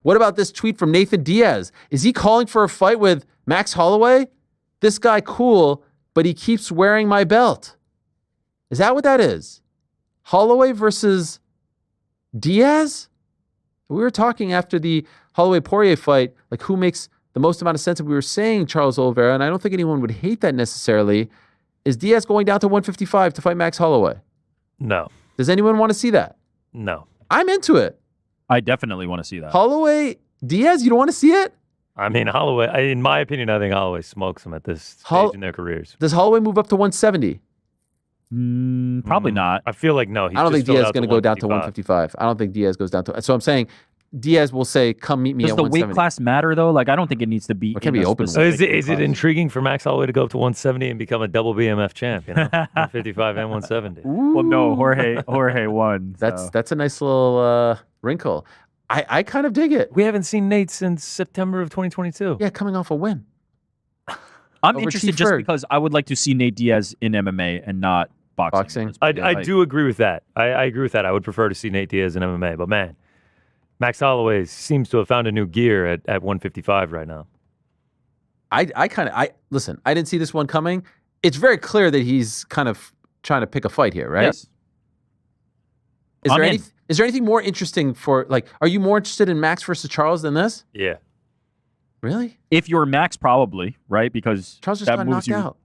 What about this tweet from Nathan Diaz? Is he calling for a fight with Max Holloway? This guy cool, but he keeps wearing my belt. Is that what that is? Holloway versus Diaz? We were talking after the Holloway-Poirier fight, like who makes the most amount of sense. We were saying Charles Oliveira, and I don't think anyone would hate that necessarily. Is Diaz going down to 155 to fight Max Holloway? No. Does anyone want to see that? No. I'm into it. I definitely want to see that. Holloway, Diaz, you don't want to see it? I mean, Holloway, in my opinion, I think Holloway smokes them at this stage in their careers. Does Holloway move up to 170? Probably not. I feel like no. I don't think Diaz is going to go down to 155. I don't think Diaz goes down to. So I'm saying Diaz will say, "Come meet me Does at the 170." weight class matter though? Like I don't think it needs to be. It can be open. So is it intriguing for Max Holloway to go up to 170 and become a double BMF champ? You know, 155 and 170. Well, no, Jorge won. That's a nice little wrinkle. I kind of dig it. We haven't seen Nate since September of 2022. Yeah, coming off a win. I'm interested just because I would like to see Nate Diaz in MMA and not boxing. I do agree with that. I agree with that. I would prefer to see Nate Diaz in MMA, but man, Max Holloway seems to have found a new gear at 155 right now. Listen, I didn't see this one coming. It's very clear that he's kind of trying to pick a fight here, right? Yes. Is there anything more interesting for, like, are you more interested in Max versus Charles than this? Yeah. Really? If you're Max, probably, right? Because Charles just that got moves knocked you. out.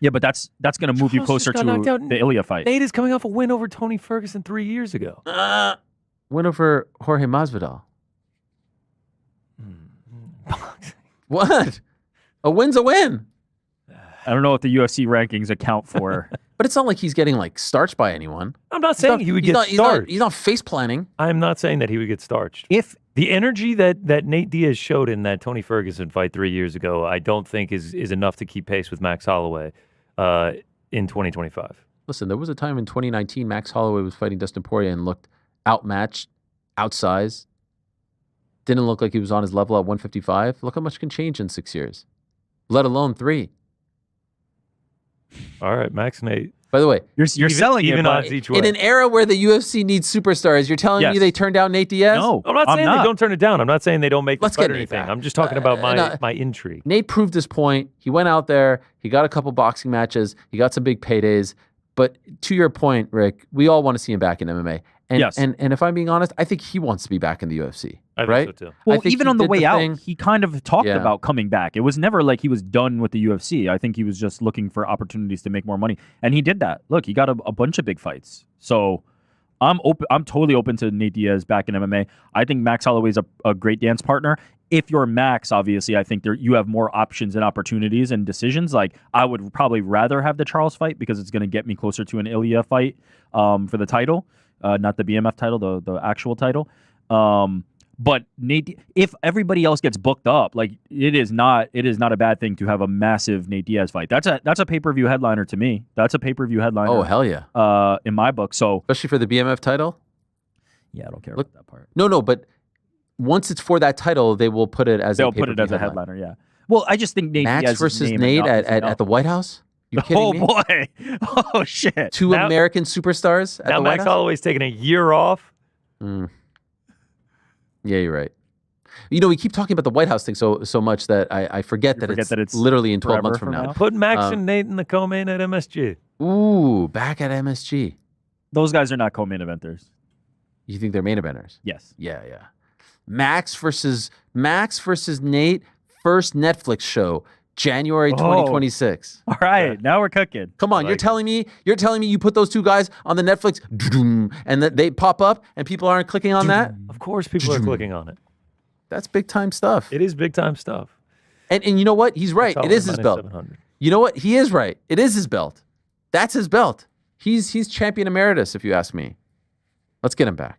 Yeah, but that's going to move you closer to the Ilya fight. Nate is coming off a win over Tony Ferguson 3 years ago. Win over Jorge Masvidal. What? A win's a win. I don't know if the UFC rankings account for. But it's not like he's getting like starched by anyone. I'm not saying he would get starched. He's not face planning. I'm not saying that he would get starched. If the energy that Nate Diaz showed in that Tony Ferguson fight 3 years ago, I don't think is enough to keep pace with Max Holloway in 2025. Listen, there was a time in 2019 Max Holloway was fighting Dustin Poirier and looked outmatched, outsized. Didn't look like he was on his level at 155. Look how much can change in 6 years, let alone 3. All right, Max Nate. By the way, you're selling even it, odds each way. In an era where the UFC needs superstars, you're telling me they turned down Nate Diaz? No, I'm not saying they don't turn it down. I'm not saying they don't make the Let's fight get or Nate anything. back. I'm just talking about my intrigue. Nate proved his point. He went out there. He got a couple boxing matches. He got some big paydays. But to your point, Rick, we all want to see him back in MMA. And, yes. and if I'm being honest, I think he wants to be back in the UFC. I right? think so too. Well, even on the way out, he kind of talked Yeah. about coming back. It was never like he was done with the UFC. I think he was just looking for opportunities to make more money, and he did that. Look, he got a bunch of big fights. So I'm open. I'm totally open to Nate Diaz back in MMA. I think Max Holloway is a great dance partner. If you're Max, obviously, I think you have more options and opportunities and decisions. Like I would probably rather have the Charles fight because it's going to get me closer to an Ilya fight for the title, not the BMF title, the actual title. But Nate, if everybody else gets booked up, like it is not a bad thing to have a massive Nate Diaz fight. That's a pay-per-view headliner to me. That's a pay-per-view headliner. Oh hell yeah! In my book, so especially for the BMF title. Yeah, I don't care about that part. No, but once it's for that title, they will put it as a headliner. Yeah. Well, I just think Nate Max Diaz's versus name Nate at the White House. You kidding me? Boy! Oh shit! Two American superstars at now the White Max House? Holloway's taking a year off. Yeah, you're right. You know, we keep talking about the White House thing so much that I forget that it's literally in 12 months from now. Put Max and Nate in the co-main at MSG. Ooh, back at MSG. Those guys are not co-main eventers. You think they're main eventers? Yes. Yeah. Max versus Nate, first Netflix show, January 2026. All right, now we're cooking. Come on, you're telling me you put those two guys on the Netflix and that they pop up and people aren't clicking on that? Of course people are clicking on it. That's big time stuff. It is big time stuff. And you know what? He's right. It is his belt. 700. You know what? He is right. It is his belt. That's his belt. He's champion emeritus, if you ask me. Let's get him back.